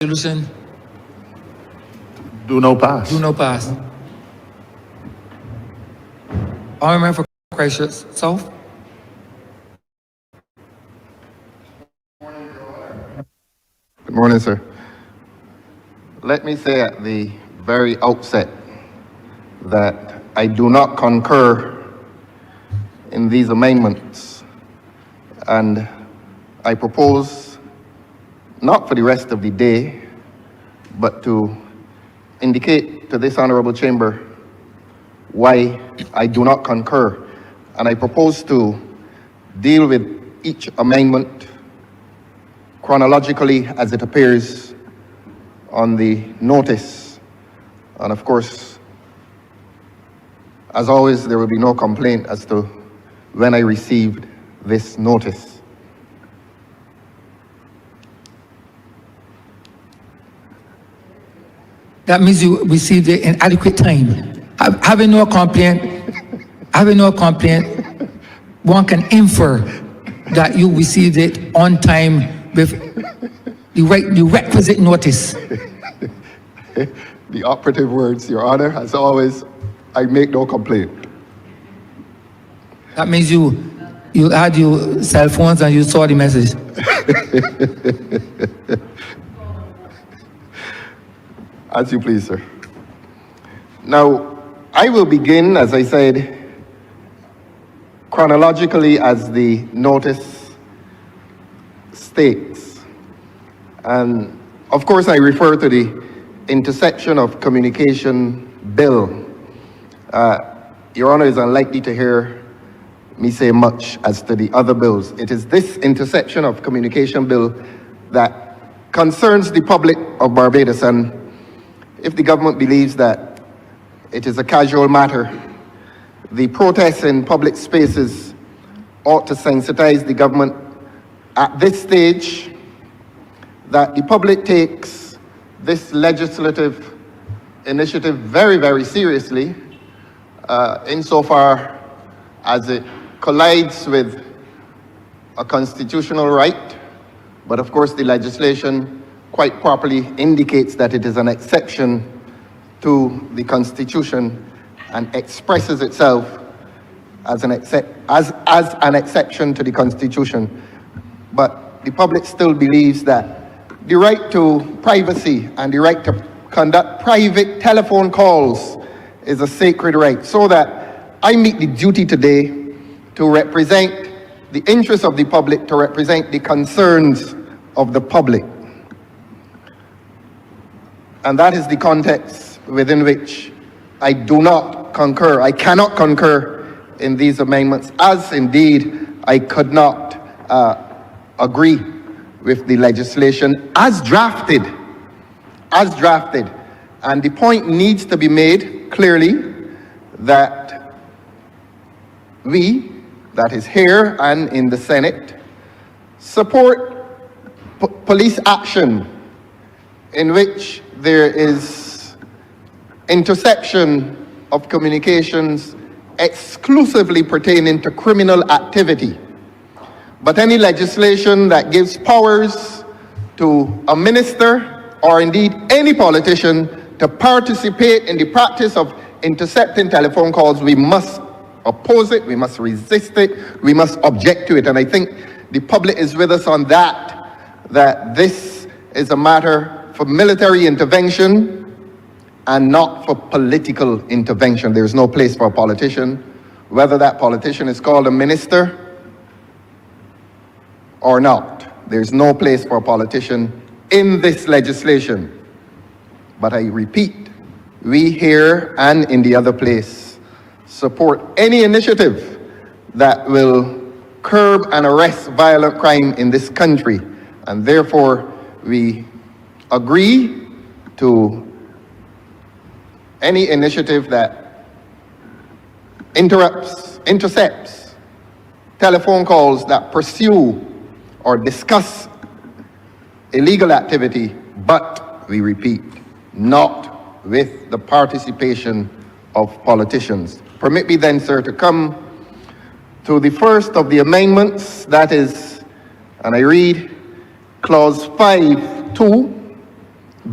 Resolution Do no pass. do no pass. Honorable for Christchurch South. Good morning, sir. Let me say at the very outset that I do not concur in these amendments, and I propose, not for the rest of the day, but to indicate to this honorable chamber why I do not concur. And I propose to deal with each amendment chronologically as it appears on the notice. And of course, as always, there will be no complaint as to when I received this notice. That means you received it in adequate time. Having no complaint, one can infer that you received it on time with the requisite notice. The operative words, Your Honor, as always, I make no complaint. That means you had your cell phones and you saw the message. As you please, sir. Now, I will begin, as I said, chronologically as the notice states. And of course, I refer to the Interception of Communication Bill. Your Honor is unlikely to hear me say much as to the other bills. It is this Interception of Communication Bill that concerns the public of Barbados, and if the government believes that it is a casual matter, the protests in public spaces ought to sensitize the government at this stage that the public takes this legislative initiative very, very seriously, insofar as it collides with a constitutional right. But of course, the legislation quite properly indicates that it is an exception to the Constitution and expresses itself as an exception to the Constitution. But the public still believes that the right to privacy and the right to conduct private telephone calls is a sacred right, so that I meet the duty today to represent the interests of the public, to represent the concerns of the public. And that is the context within which I do not concur. I cannot concur in these amendments, as indeed I could not agree with the legislation as drafted. And the point needs to be made clearly that we, that is here and in the Senate, support police action in which there is interception of communications exclusively pertaining to criminal activity. But any legislation that gives powers to a minister or indeed any politician to participate in the practice of intercepting telephone calls, we must oppose it, we must resist it, we must object to it. And I think the public is with us on that this is a matter for military intervention and not for political intervention. There's no place for a politician, whether that politician is called a minister or not. There's no place for a politician in this legislation. But I repeat, we here and in the other place support any initiative that will curb and arrest violent crime in this country. And therefore, we agree to any initiative that intercepts telephone calls that pursue or discuss illegal activity, but, we repeat, not with the participation of politicians. Permit me then, sir, to come to the first of the amendments, that is, and I read Clause 5.2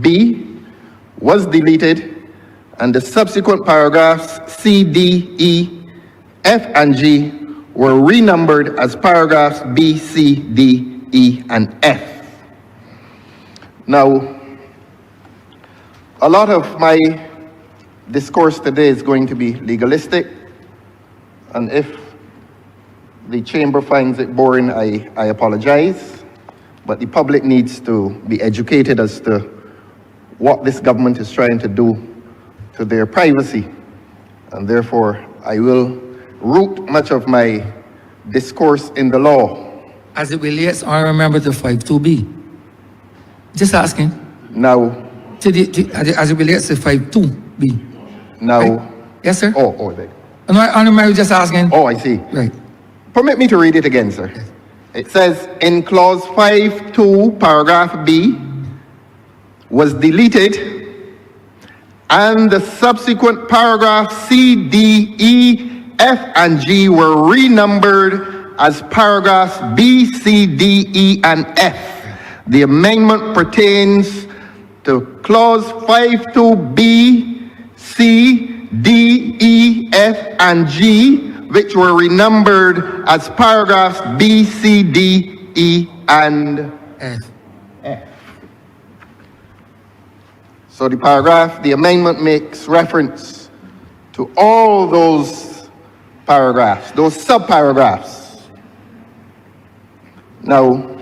B was deleted, and the subsequent paragraphs C, D, E, F, and G were renumbered as paragraphs B, C, D, E, and F. Now, a lot of my discourse today is going to be legalistic, and if the chamber finds it boring, I apologize, but the public needs to be educated as to what this government is trying to do to their privacy, and therefore I will root much of my discourse in the law. As it relates, I remember the 52B. Just asking. Now, As it relates to 52B. now, Right. Yes, sir? oh, there. No, I remember just asking. Oh, I see. Right. Permit me to read it again, sir. It says, in clause 5.2, paragraph B was deleted, and the subsequent paragraphs C, D, E, F, and G were renumbered as paragraphs B, C, D, E, and F. The amendment pertains to clause 5.2B, C, D, E, F, and G, which were renumbered as paragraphs B, C, D, E, and F. So the amendment makes reference to all those paragraphs, those subparagraphs. Now,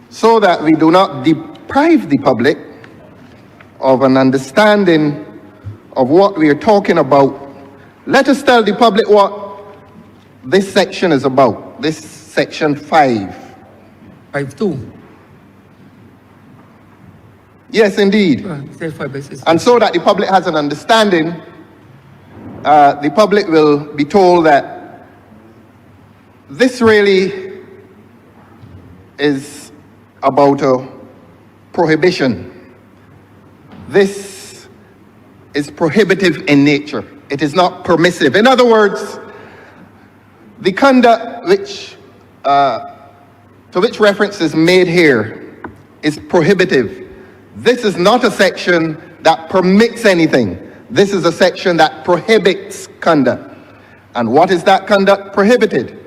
so that we do not deprive the public of an understanding of what we are talking about, let us tell the public what this section is about, this section 5. 52. Yes, indeed. Say 5 basis. And so that the public has an understanding, the public will be told that this really is about a prohibition. This is prohibitive in nature. It is not permissive. In other words, the conduct to which reference is made here is prohibitive. This is not a section that permits anything. This is a section that prohibits conduct. And what is that conduct prohibited?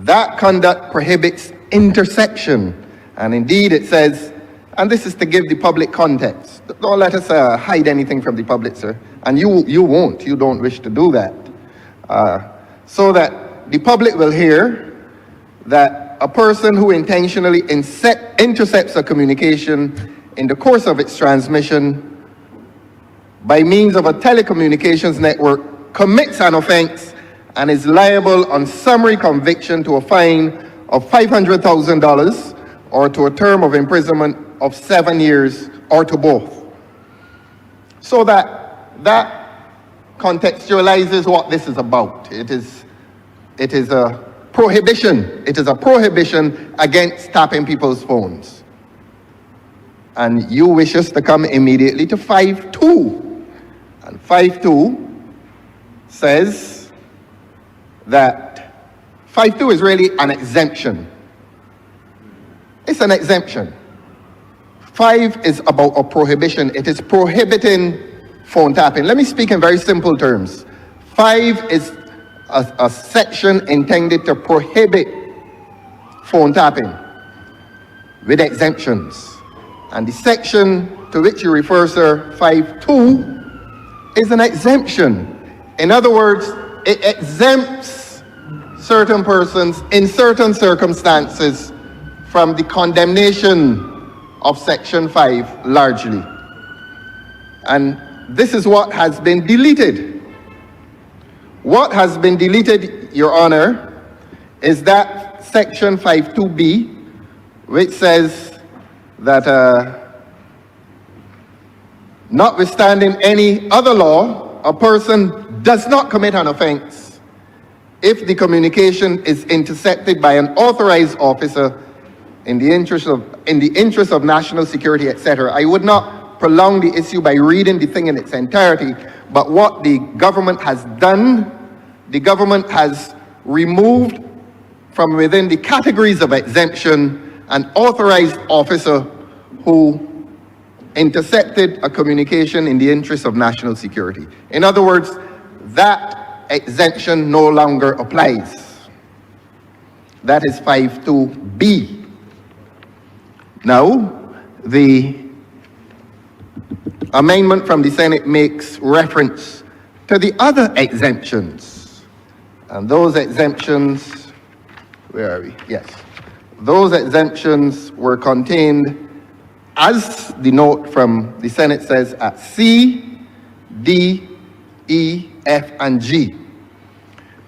That conduct prohibits intersection. And indeed it says, and this is to give the public context. Don't let us hide anything from the public, sir. And you won't. You don't wish to do that. So that the public will hear that a person who intentionally intercepts a communication in the course of its transmission by means of a telecommunications network commits an offense and is liable on summary conviction to a fine of $500,000 or to a term of imprisonment of 7 years or to both. So that contextualizes what this is about. It is a prohibition. It is a prohibition against tapping people's phones. And you wish us to come immediately to 5.2. And 5.2 says that 5.2 is really an exemption. It's an exemption. 5 is about a prohibition. It is prohibiting phone tapping. Let me speak in very simple terms. 5 is a section intended to prohibit phone tapping with exemptions. And the section to which you refer, sir, 5.2, is an exemption. In other words, it exempts certain persons in certain circumstances from the condemnation of Section 5 largely. And this is what has been deleted. What has been deleted, Your Honor, is that Section 5.2b, which says that notwithstanding any other law, a person does not commit an offense if the communication is intercepted by an authorized officer in the interest of national security, etc. I would not prolong the issue by reading the thing in its entirety, but what the government has done, the government has removed from within the categories of exemption an authorized officer who intercepted a communication in the interest of national security. In other words, that exemption no longer applies. That is 52B. Now, the amendment from the Senate makes reference to the other exemptions. And those exemptions, where are we? Yes. Those exemptions were contained, as the note from the Senate says, at C, D, E, F, and G.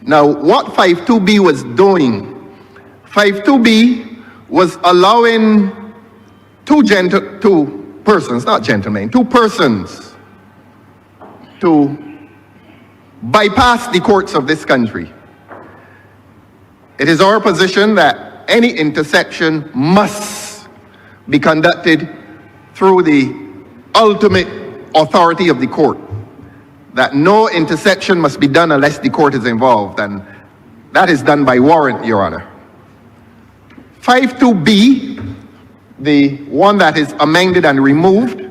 Now, what 52B was doing, 52B was allowing two persons to bypass the courts of this country. It is our position that any interception must be conducted through the ultimate authority of the court. That no interception must be done unless the court is involved, and that is done by warrant, Your Honor. 52B, the one that is amended and removed,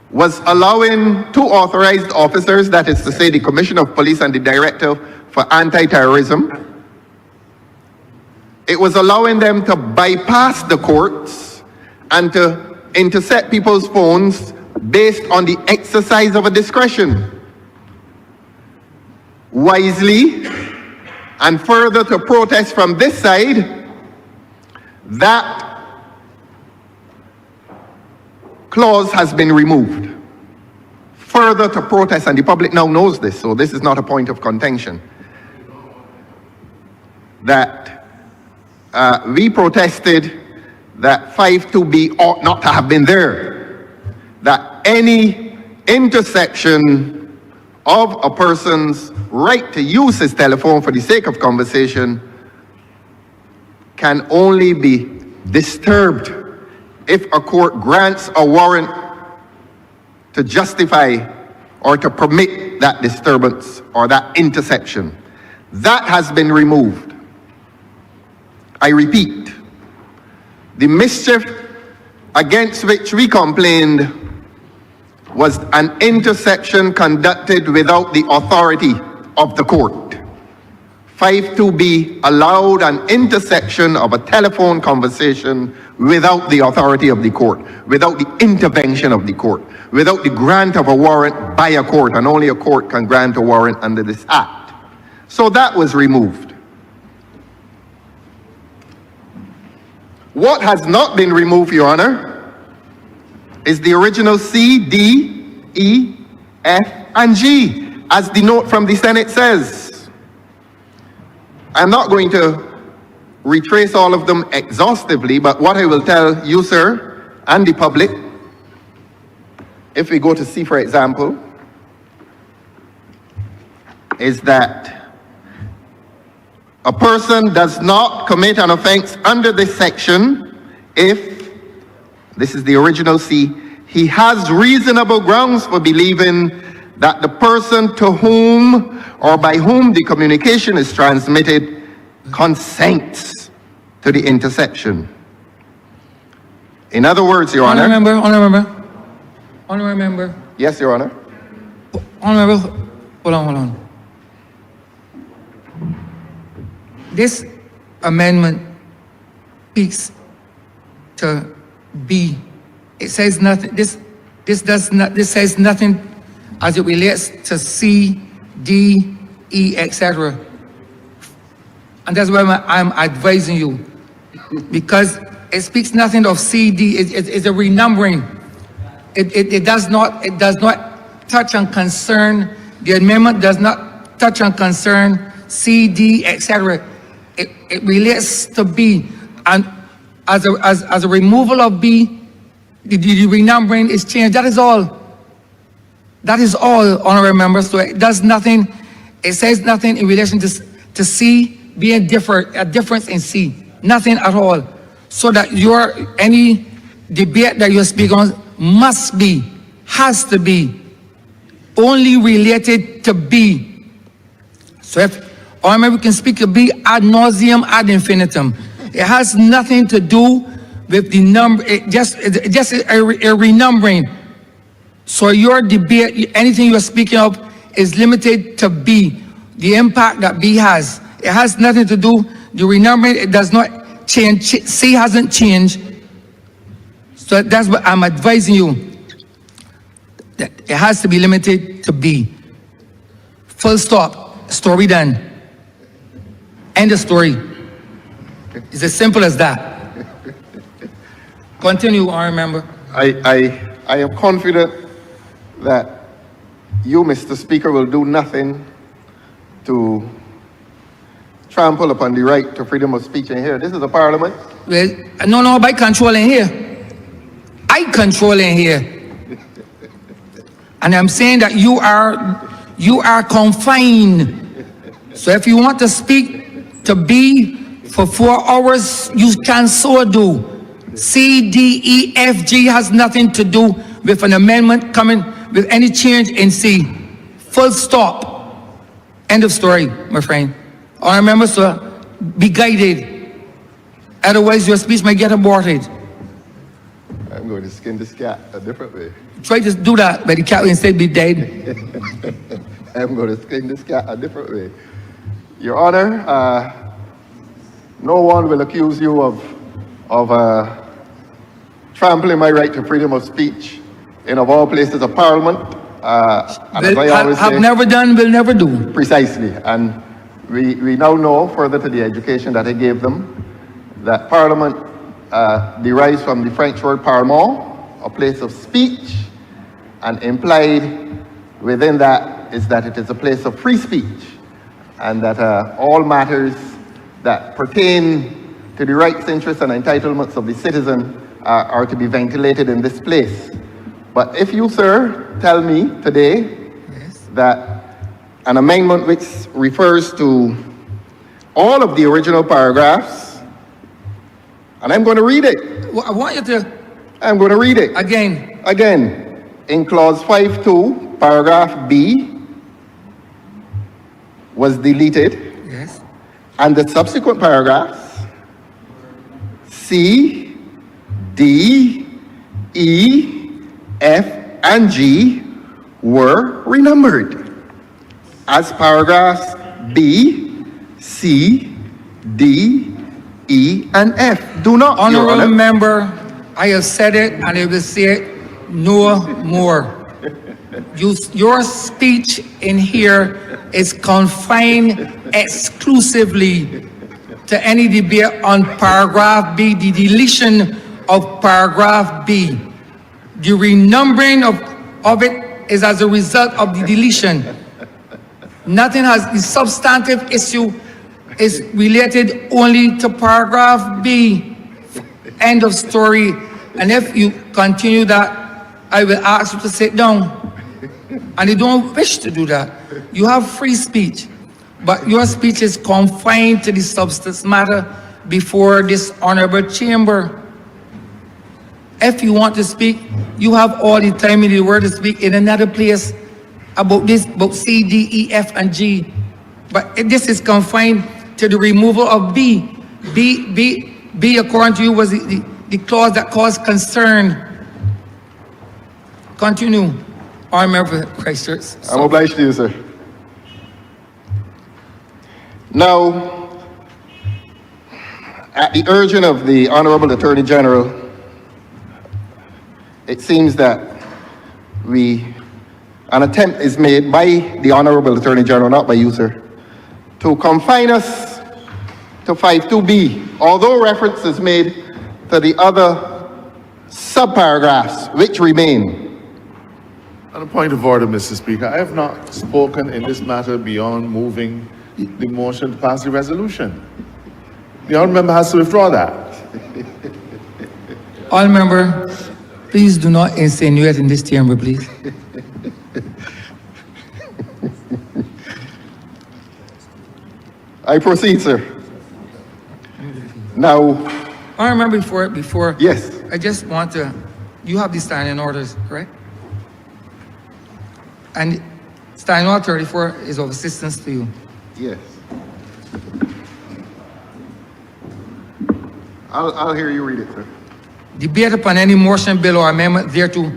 was allowing two authorized officers, that is to say the Commissioner of Police and the Director for Anti-Terrorism, it was allowing them to bypass the courts and to intercept people's phones based on the exercise of a discretion. Wisely, and further to protest from this side, that clause has been removed. Further to protest, and the public now knows this, so this is not a point of contention, that we protested that 52B ought not to have been there. That any interception of a person's right to use his telephone for the sake of conversation can only be disturbed if a court grants a warrant to justify or to permit that disturbance or that interception. That has been removed. I repeat, the mischief against which we complained was an interception conducted without the authority of the court. 52B allowed an interception of a telephone conversation without the authority of the court, without the intervention of the court, without the grant of a warrant by a court, and only a court can grant a warrant under this act. So that was removed. What has not been removed, Your Honor, is the original C, D, E, F, and G, as the note from the Senate says. I'm not going to retrace all of them exhaustively, but what I will tell you, sir, and the public, if we go to C, for example, is that a person does not commit an offense under this section if, this is the original C, he has reasonable grounds for believing that the person to whom or by whom the communication is transmitted consents to the interception. In other words, Your Honor. Honorable member. Yes, Your Honor. Honorable, hold on. This amendment speaks to B. It says nothing. This says nothing as it relates to C, D, E, etc. And that's why I'm advising you, because it speaks nothing of C, D. It's a renumbering. It does not touch on concern. The amendment does not touch on concern C, D, etc. It relates to B, and as a removal of B, the renumbering is changed. That is all. That is all, honorable members. So it does nothing. It says nothing in relation to C being a difference in C. Nothing at all. So that any debate that you speak on has to be only related to B. So if honorable can speak to B ad nauseum, ad infinitum. It has nothing to do with the number, just a renumbering. So your debate, anything you're speaking of is limited to B, the impact that B has. It has nothing to do, the renumbering, it does not change, C hasn't changed. So that's what I'm advising you, that it has to be limited to B. Full stop, story done. End of story. It's as simple as that. Continue, I remember. I am confident that you, Mr. Speaker, will do nothing to trample upon the right to freedom of speech in here. This is a parliament. Well, no, by controlling here. I control in here. And I'm saying that you are confined. So if you want to speak to B for 4 hours, you can so do. C, D, E, F, G has nothing to do with an amendment coming with any change in C. Full stop. End of story, my friend. I remember, sir, be guided. Otherwise, your speech may get aborted. I'm going to skin this cat a different way. Try to do that, but the cat will instead be dead. I'm going to skin this cat a different way. Your Honor, no one will accuse you of trampling my right to freedom of speech in, of all places, of Parliament. And as I always say, have never done, will never do. Precisely. And we now know, further to the education that I gave them, that Parliament derives from the French word parlement, a place of speech, and implied within that is that it is a place of free speech, and that all matters that pertain to the rights, interests, and entitlements of the citizen are to be ventilated in this place. But if you, sir, tell me today that an amendment which refers to all of the original paragraphs, and I'm going to read it. Well, I want you to. I'm going to read it. Again, in clause 5.2, paragraph B was deleted. Yes. And the subsequent paragraphs, C, D, E, F, and G, were renumbered as paragraphs B, C, D, E, and F. Do not, Your Honorable Honor. member, I have said it and I will say it no more. Your speech in here is confined exclusively to any debate on paragraph B, the deletion of paragraph B. The renumbering of it is as a result of the deletion. Nothing has, the substantive issue is related only to paragraph B. End of story. And if you continue that, I will ask you to sit down. And you don't wish to do that. You have free speech, but your speech is confined to the substance matter before this honorable chamber. If you want to speak, you have all the time in the world to speak in another place about this, about C, D, E, F, and G. But this is confined to the removal of B. B, according to you, was the clause that caused concern. Continue. I remember Christchurch. I'm obliged to you, sir. Now, at the urging of the Honorable Attorney General, it seems that an attempt is made by the Honorable Attorney General, not by you, sir, to confine us to 5.2b, although reference is made to the other subparagraphs which remain. On a point of order, Mr. Speaker, I have not spoken in this matter beyond moving the motion to pass the resolution. The honourable member has to withdraw that. All member, please do not insinuate in this chamber, please. I proceed, sir. Now, I remember before. yes, I just want to, you have the standing orders, correct? And standing order 34 is of assistance to you. yes. I'll hear you read it, sir. Debate upon any motion, bill, or amendment thereto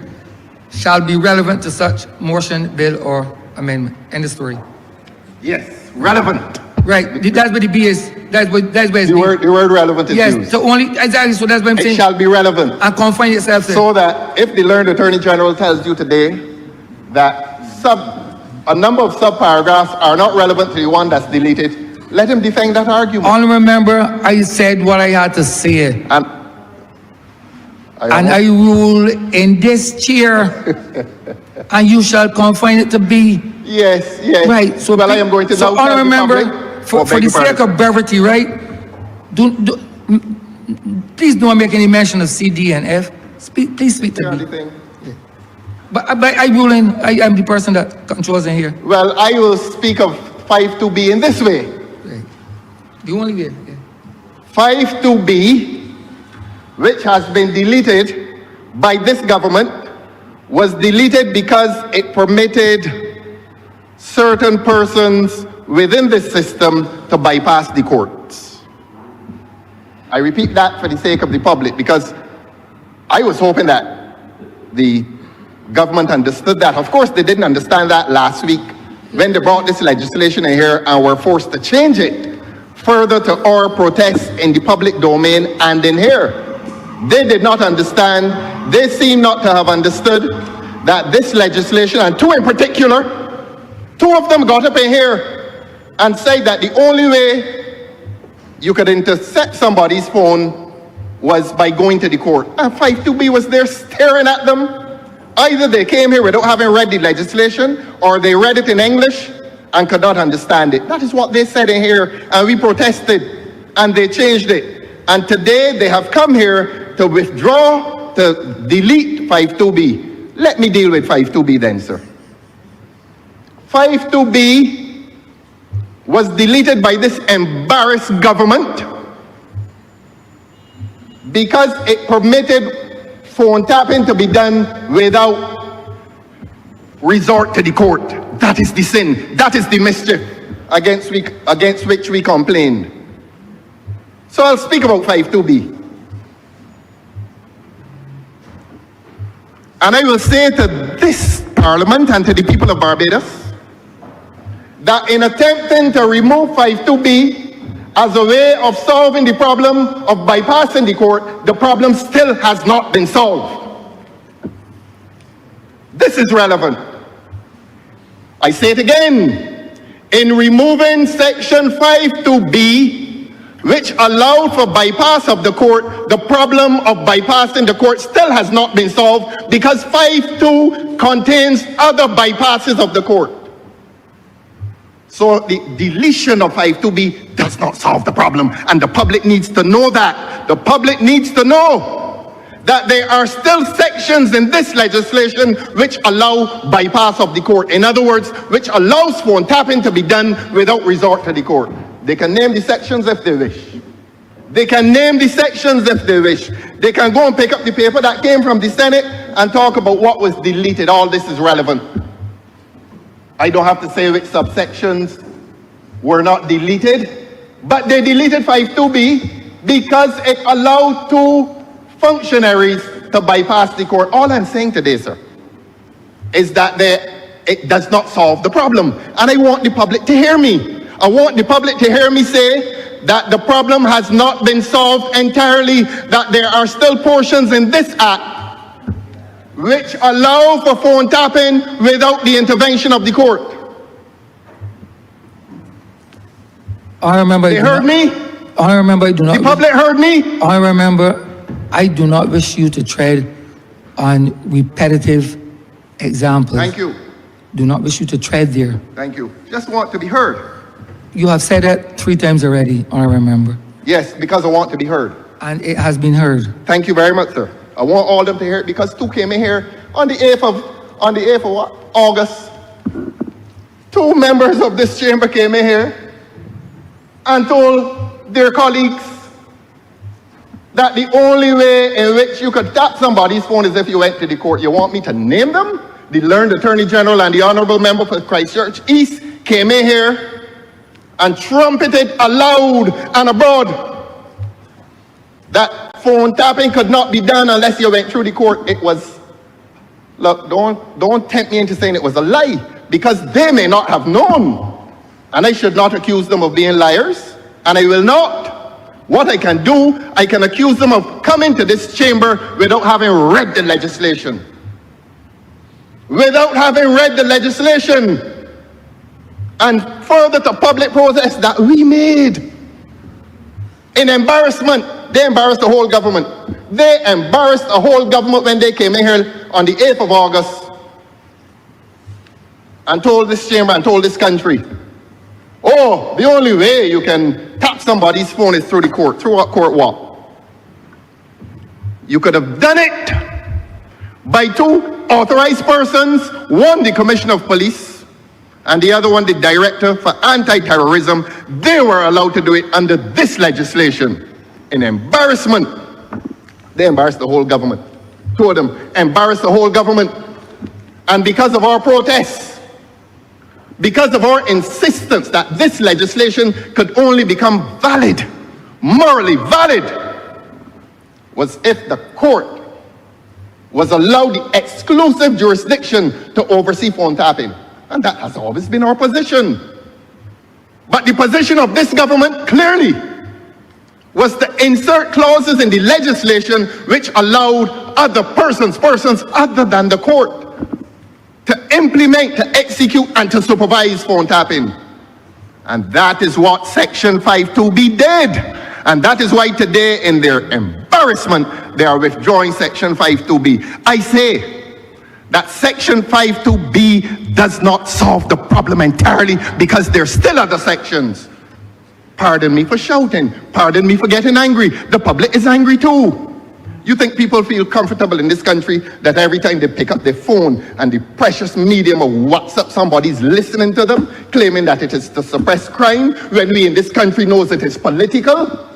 shall be relevant to such motion, bill, or amendment. End of story. Yes, relevant. Right, that's what the B is. That's what it's The word relevant is Yes, used. so only, exactly, so that's what I'm It saying. shall be relevant. And confine yourself. So that if the learned Attorney General tells you today that a number of sub-paragraphs are not relevant to the one that's deleted, let him defend that argument. Only remember, I said what I had to say. And And I rule in this chair, and you shall confine it to be. yes, yes. Right, so. Well, I am going to so now tell the remember, public- for the sake of brevity, right? Please don't make any mention of C, D, and F. Please speak Yeah, to the me. thing. But I rule in, I am the person that controls in here. Well, I will speak of 5.2b in this way. Right. The only way. Yeah. 5.2b, which has been deleted by this government, was deleted because it permitted certain persons within the system to bypass the courts. I repeat that for the sake of the public, because I was hoping that the government understood that. Of course, they didn't understand that last week when they brought this legislation in here and were forced to change it further to our protests in the public domain and in here. They did not understand, they seem not to have understood that this legislation, and two in particular, two of them got up in here and said that the only way you could intercept somebody's phone was by going to the court. And 5.2b was there staring at them. Either they came here without having read the legislation, or they read it in English and could not understand it. That is what they said in here, and we protested, and they changed it. And today they have come here to withdraw, to delete 5.2b. Let me deal with 5.2b then, sir. 5.2b was deleted by this embarrassed government because it permitted phone tapping to be done without resort to the court. That is the sin. That is the mischief against which we complained. So I'll speak about 5.2b. And I will say to this Parliament and to the people of Barbados that in attempting to remove 5.2b as a way of solving the problem of bypassing the court, the problem still has not been solved. This is relevant. I say it again. In removing section 5.2b, which allowed for bypass of the court, the problem of bypassing the court still has not been solved because 5.2 contains other bypasses of the court. So the deletion of 5.2b does not solve the problem, and the public needs to know that. The public needs to know that there are still sections in this legislation which allow bypass of the court. In other words, which allows phone tapping to be done without resort to the court. They can name the sections if they wish. They can name the sections if they wish. They can go and pick up the paper that came from the Senate and talk about what was deleted. All this is relevant. I don't have to say which subsections were not deleted, but they deleted 5.2b because it allowed two functionaries to bypass the court. All I'm saying today, sir, is that it does not solve the problem. And I want the public to hear me. I want the public to hear me say that the problem has not been solved entirely, that there are still portions in this act which allow for phone tapping without the intervention of the court. I remember. They heard me? I remember. I do not. The public heard me? I remember. I do not wish you to tread on repetitive examples. Thank you. Do not wish you to tread there. Thank you. Just want to be heard. You have said that 3 times already. I remember. Yes, because I want to be heard. And it has been heard. Thank you very much, sir. I want all of them to hear it because two came in here on the 8th of what? August. 2 members of this chamber came in here and told their colleagues that the only way in which you could tap somebody's phone is if you went to the court. You want me to name them? The learned Attorney General and the Honorable Member for Christchurch East came in here and trumpeted aloud and abroad that phone tapping could not be done unless you went through the court. It was, look, don't tempt me into saying it was a lie, because they may not have known. And I should not accuse them of being liars, and I will not. What I can do, I can accuse them of coming to this chamber without having read the legislation. Without having read the legislation. And further to public protest that we made. In embarrassment, they embarrassed the whole government. They embarrassed the whole government when they came in here on the 8th of August and told this chamber and told this country, oh, the only way you can tap somebody's phone is through the court. Through what court what? You could have done it by two authorized persons, one the Commissioner of Police and the other one the Director for Anti-Terrorism. They were allowed to do it under this legislation. In embarrassment, they embarrassed the whole government. Two of them embarrassed the whole government. And because of our protests, because of our insistence that this legislation could only become valid, morally valid, was if the court was allowed the exclusive jurisdiction to oversee phone tapping. And that has always been our position. But the position of this government clearly was to insert clauses in the legislation which allowed other persons other than the court, to implement, to execute, and to supervise phone tapping. And that is what Section 52B did. And that is why today, in their embarrassment, they are withdrawing Section 52B. I say that Section 52B does not solve the problem entirely, because there's still other sections. Pardon me for shouting. Pardon me for getting angry. The public is angry too. You think people feel comfortable in this country that every time they pick up their phone and the precious medium of WhatsApp, somebody's listening to them, claiming that it is to suppress crime, when we in this country knows it is political?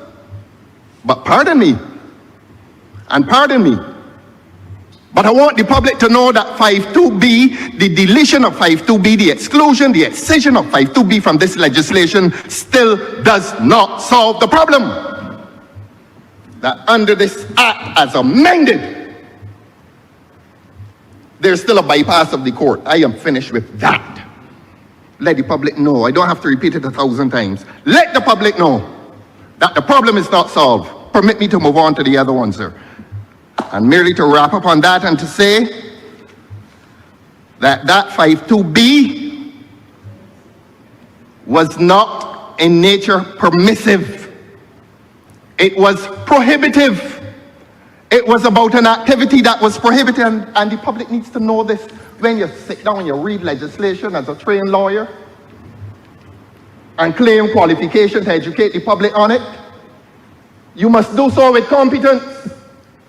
But pardon me, and pardon me, but I want the public to know that 52B, the deletion of 52B, the exclusion, the excision of 52B from this legislation still does not solve the problem. That under this act as amended, there's still a bypass of the court. I am finished with that. Let the public know. I don't have to repeat it 1,000 times. Let the public know that the problem is not solved. Permit me to move on to the other one, sir. And merely to wrap up on that and to say that that 52B was not in nature permissive. It was prohibitive. It was about an activity that was prohibited, and the public needs to know this. When you sit down and you read legislation as a trained lawyer and claim qualification to educate the public on it, you must do so with competence.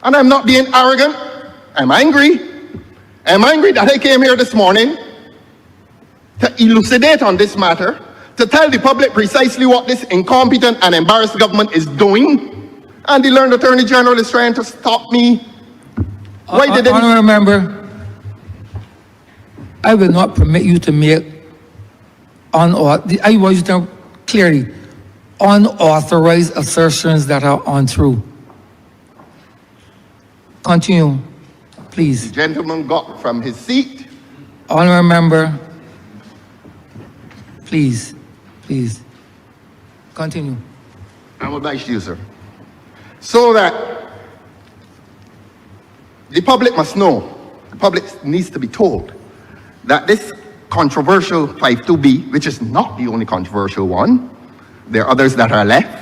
And I'm not being arrogant. I'm angry. I'm angry that I came here this morning to elucidate on this matter, to tell the public precisely what this incompetent and embarrassed government is doing. And the learned Attorney General is trying to stop me. Why did Honourable Member, I will not permit you to make I want you to clearly unauthorized assertions that are untrue. Continue, please. the gentleman got from his seat? Honourable Member, please, continue. I'm obliged to you, sir. So that the public must know, the public needs to be told that this controversial 52B, which is not the only controversial one, there are others that are left,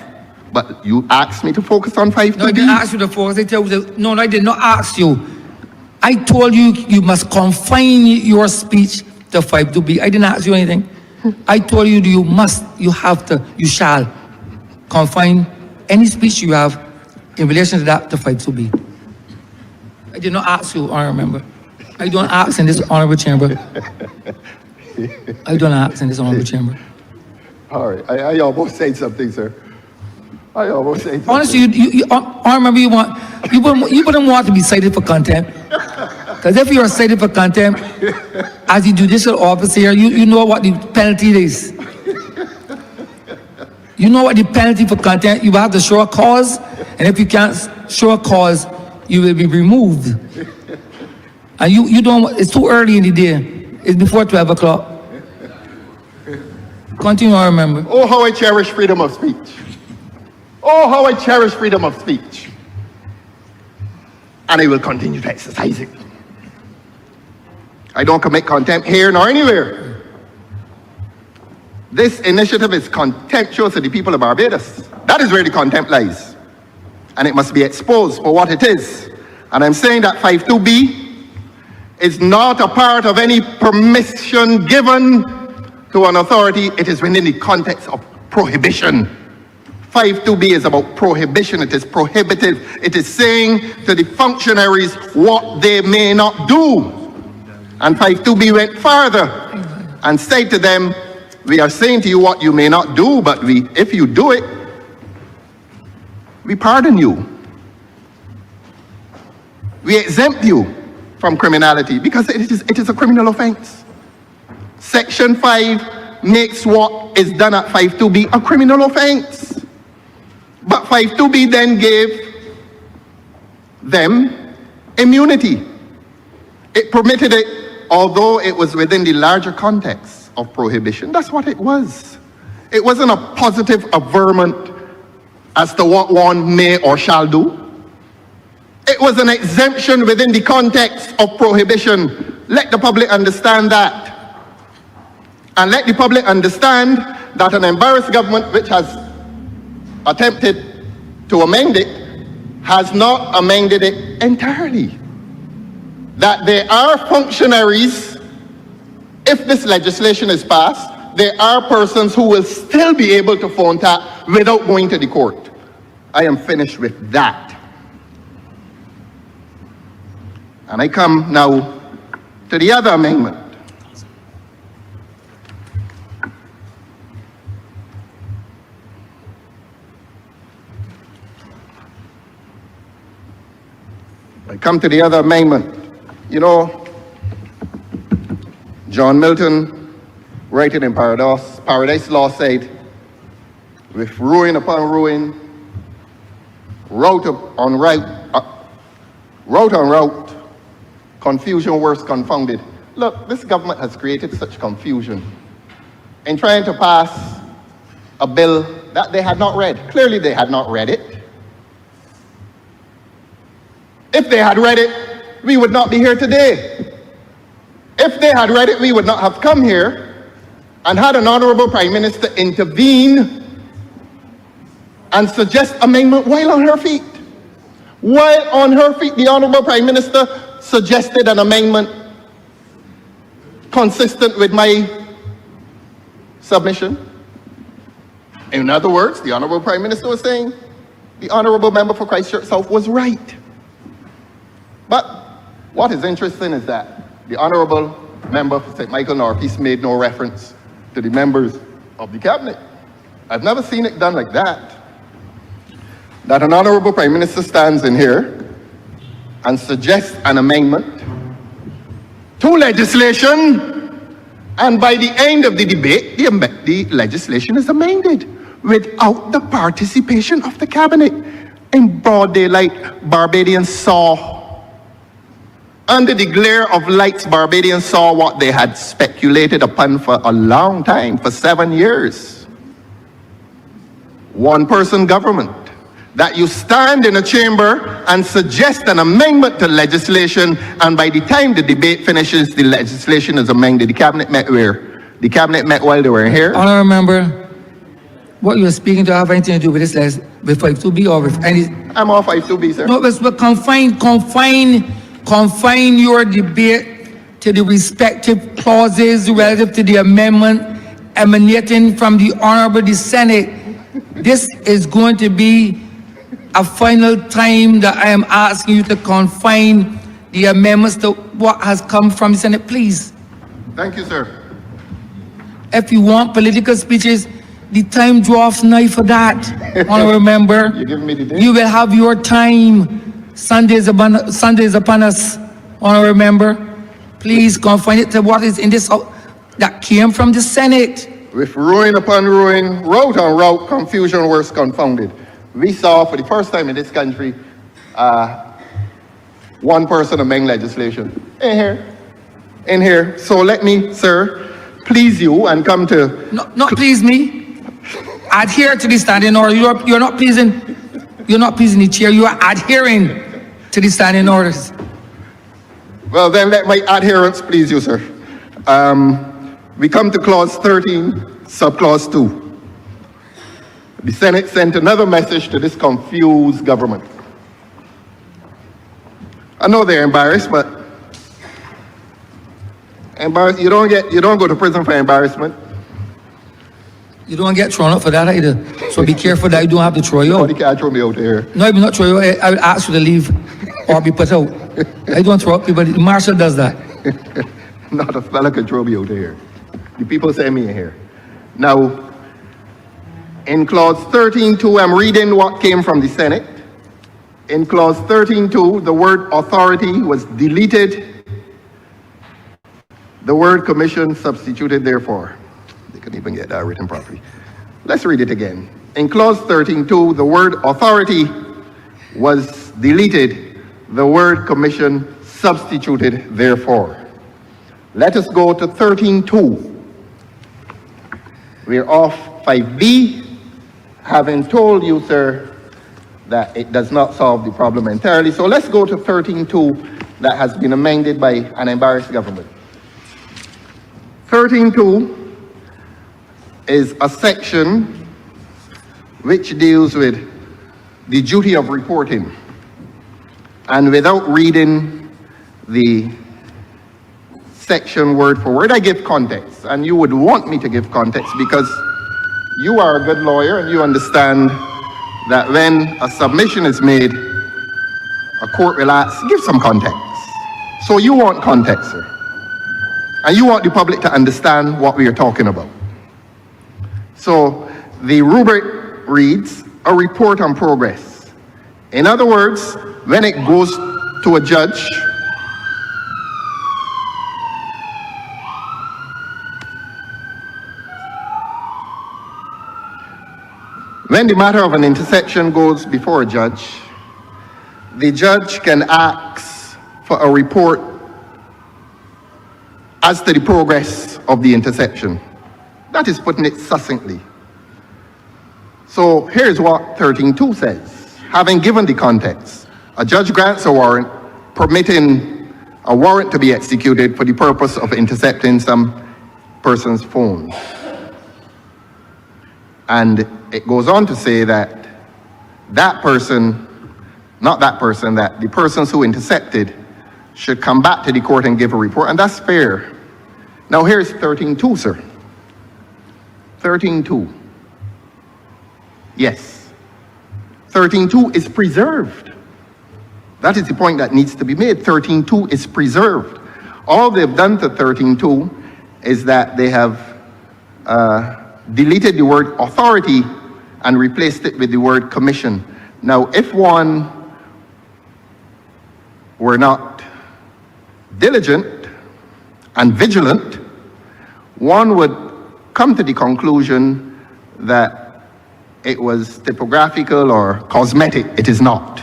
but you asked me to focus on 52B. No, I didn't ask you to focus. No, I did not ask you. I told you you must confine your speech to 52B. I didn't ask you anything. I told you you shall confine any speech you have in relation to that to 52B. I did not ask you, honourable member. I don't ask in this honourable chamber. I don't ask in this honourable chamber. All right, I almost said something, sir. I almost said something. Honestly, honourable member, you wouldn't want to be cited for contempt. Because if you are cited for contempt, as the judicial officer, you know what the penalty is. You know what the penalty for contempt, you have to show a cause, and if you can't show a cause, you will be removed. And you don't, it's too early in the day. It's before 12 o'clock. Continue, I remember. Oh, how I cherish freedom of speech. Oh, how I cherish freedom of speech. And I will continue to exercise it. I don't commit contempt here nor anywhere. This initiative is contemptuous to the people of Barbados. That is where the contempt lies. And it must be exposed for what it is. And I'm saying that 52B is not a part of any permission given to an authority. It is within the context of prohibition. 52B is about prohibition. It is prohibitive. It is saying to the functionaries what they may not do. And 52B went further and said to them, we are saying to you what you may not do, but if you do it, we pardon you. We exempt you from criminality because it is a criminal offense. Section 5 makes what is done at 52B a criminal offense. But 52B then gave them immunity. It permitted it, although it was within the larger context of prohibition. That's what it was. It wasn't a positive averment as to what one may or shall do. It was an exemption within the context of prohibition. Let the public understand that. And let the public understand that an embarrassed government which has attempted to amend it has not amended it entirely. That there are functionaries, if this legislation is passed, there are persons who will still be able to phone tap without going to the court. I am finished with that. And I come now to the other amendment. You know, John Milton, writing in Paradise Law, said, with ruin upon ruin, route on route, confusion worse confounded. Look, this government has created such confusion in trying to pass a bill that they had not read. Clearly they had not read it. If they had read it, we would not be here today. If they had read it, we would not have come here and had an honorable Prime Minister intervene and suggest amendment while on her feet. While on her feet, the honorable Prime Minister suggested an amendment consistent with my submission. In other words, the honorable Prime Minister was saying the honorable member for Christchurch South was right. But what is interesting is that the honorable member for St. Michael Northeast made no reference to the members of the cabinet. I've never seen it done like that. That an honorable Prime Minister stands in here and suggests an amendment to legislation, and by the end of the debate, the legislation is amended without the participation of the cabinet. In broad daylight, Barbadians saw, under the glare of lights, Barbadians saw what they had speculated upon for a long time, for 7 years. One-person government. That you stand in a chamber and suggest an amendment to legislation, and by the time the debate finishes, the legislation is amended. The cabinet met where? The cabinet met while they were here. I remember what you were speaking to have anything to do with this, with 52B or with any. I'm all 52B, sir. No, but confine your debate to the respective clauses relative to the amendment emanating from the Honorable Senate. This is going to be a final time that I am asking you to confine the amendments to what has come from the Senate, please. Thank you, sir. If you want political speeches, the time draws nigh for that. Honorable member, You're giving me the date? you will have your time. Sundays upon us, honorable member. Please confine it to what is in this that came from the Senate. With ruin upon ruin, route on route, confusion worse confounded. We saw for the first time in this country one person among legislation. In here. So let me, sir, please you and come to... No, not please me. Adhere to the standing order. You're not pleasing the chair. You are adhering to the standing orders. Well, then let my adherence please you, sir. We come to clause 13, subclause 2. The Senate sent another message to this confused government. I know they're embarrassed, but you don't go to prison for embarrassment. You don't get thrown out for that either. So be careful that you don't have to throw you out. Nobody can throw me out here. No, I will not throw you out. I will ask you to leave or be put out. I don't throw out people. The marshal does that. Not a fella can throw me out here. The people send me in here. Now, in clause 13.2, I'm reading what came from the Senate. In clause 13.2, the word authority was deleted. The word commission substituted therefore. They couldn't even get that written properly. Let's read it again. In clause 13.2, the word authority was deleted. The word commission substituted therefore. Let us go to 13.2. We're off 5B, having told you, sir, that it does not solve the problem entirely. So let's go to 13.2 that has been amended by an embarrassed government. 13.2 is a section which deals with the duty of reporting. And without reading the section word for word, I give context. And you would want me to give context because you are a good lawyer and you understand that when a submission is made, a court will ask, give some context. So you want context, sir. And you want the public to understand what we are talking about. So the rubric reads, a report on progress. In other words, when it goes to a judge, when the matter of an interception goes before a judge, the judge can ask for a report as to the progress of the interception. That is putting it succinctly. So here's what 13.2 says. Having given the context, a judge grants a warrant permitting a warrant to be executed for the purpose of intercepting some person's phone. And it goes on to say that that person, not that person, that the persons who intercepted should come back to the court and give a report, and that's fair. Now here's 13.2, sir. 13.2. Yes. 13.2 is preserved. That is the point that needs to be made. 13.2 is preserved. All they've done to 13.2 is that they have deleted the word authority and replaced it with the word commission. Now, if one were not diligent and vigilant, one would come to the conclusion that it was typographical or cosmetic. It is not.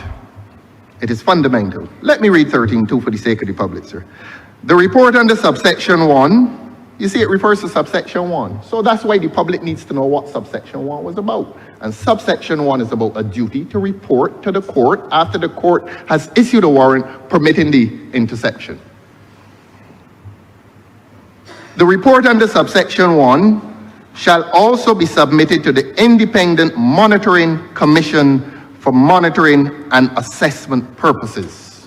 It is fundamental. Let me read 13.2 for the sake of the public, sir. The report under subsection 1, you see it refers to subsection 1. So that's why the public needs to know what subsection 1 was about. And subsection 1 is about a duty to report to the court after the court has issued a warrant permitting the interception. The report under subsection 1 shall also be submitted to the Independent Monitoring Commission for monitoring and assessment purposes.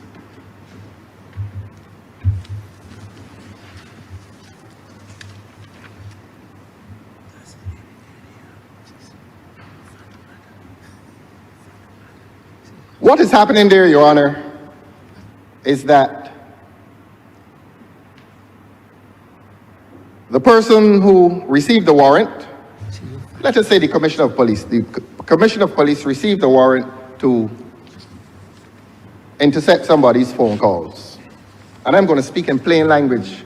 What is happening there, Your Honor, is that the person who received the warrant, let us say the Commissioner of Police, the Commissioner of Police received a warrant to intercept somebody's phone calls. And I'm going to speak in plain language,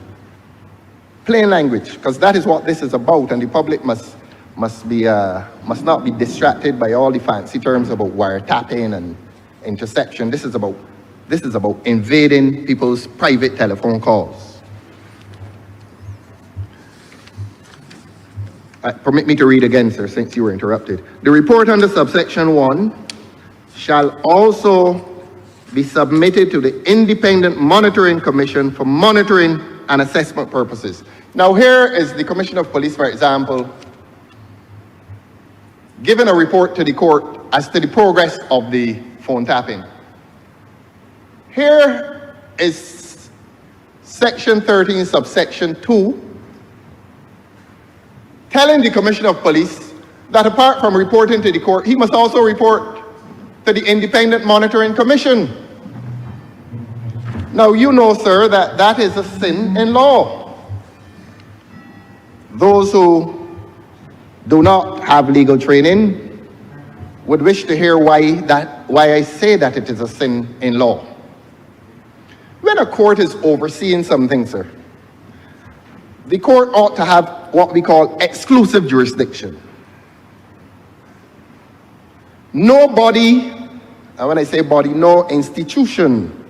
because that is what this is about, and the public must not be distracted by all the fancy terms about wiretapping and interception. This is about invading people's private telephone calls. Permit me to read again, sir, since you were interrupted. The report under subsection 1 shall also be submitted to the Independent Monitoring Commission for monitoring and assessment purposes. Now here is the Commissioner of Police, for example, giving a report to the court as to the progress of the phone tapping. Here is section 13, subsection 2, telling the Commissioner of Police that apart from reporting to the court, he must also report to the Independent Monitoring Commission. Now, you know, sir, that that is a sin in law. Those who do not have legal training would wish to hear why I say that it is a sin in law. When a court is overseeing something, sir, the court ought to have what we call exclusive jurisdiction. No body, and when I say body, no institution,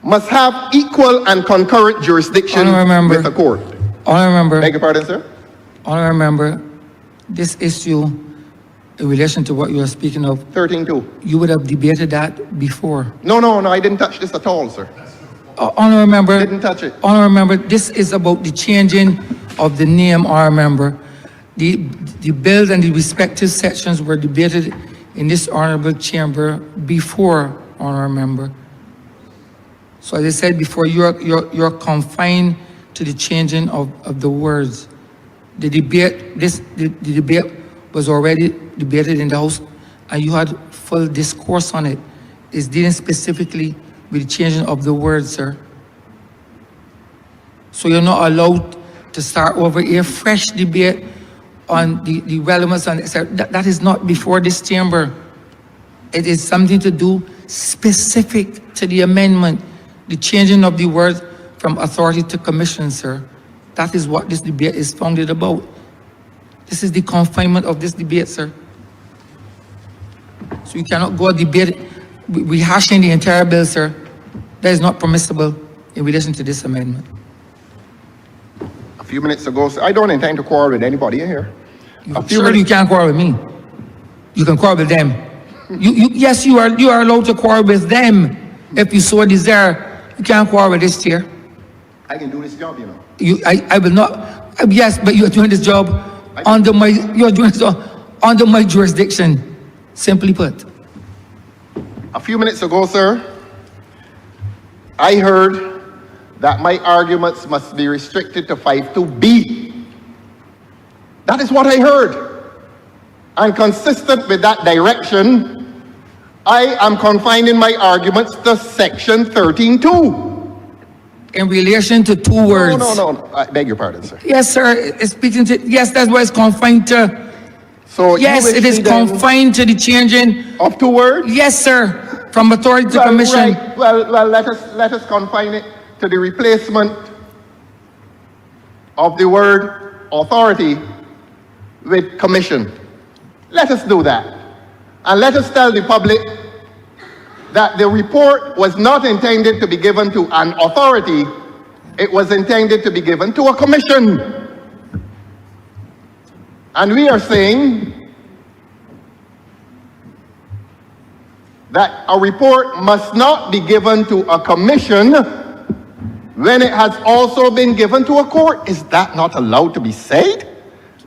must have equal and concurrent jurisdiction with the court. Beg your pardon, sir? Honourable Member, this issue in relation to what you are speaking of, 13.2. you would have debated that before. No, I didn't touch this at all, sir. Honourable Member, Didn't touch it. Honourable Member, this is about the changing of the name, Honourable Member. The bills and the respective sections were debated in this honourable chamber before, Honourable Member. So as I said before, you're confined to the changing of the words. The debate was already debated in the House, and you had full discourse on it. It's dealing specifically with the changing of the words, sir. So you're not allowed to start over a fresh debate on the relevance on it, sir. That is not before this chamber. It is something to do specific to the amendment, the changing of the words from authority to commission, sir. That is what this debate is founded about. This is the confinement of this debate, sir. So you cannot go debate rehashing the entire bill, sir. That is not permissible in relation to this amendment. A few minutes ago, sir, I don't intend to quarrel with anybody in here. Surely you can't quarrel with me. You can quarrel with them. Yes, you are allowed to quarrel with them if you so desire. You can't quarrel with this chair. I can do this job, you know. I will not. Yes, but you are doing this job under my jurisdiction. Simply put. A few minutes ago, sir, I heard that my arguments must be restricted to 5.2b. That is what I heard. And consistent with that direction, I am confining my arguments to section 13.2. In relation to two words. No. I beg your pardon, sir. Yes, sir. It's speaking to, yes, that's what it's confined to. So yes, it is confined to the changing of two words? Yes, sir. From authority to commission. Right. Well, let us confine it to the replacement of the word authority with commission. Let us do that. And let us tell the public that the report was not intended to be given to an authority, it was intended to be given to a commission. And we are saying that a report must not be given to a commission when it has also been given to a court. Is that not allowed to be said?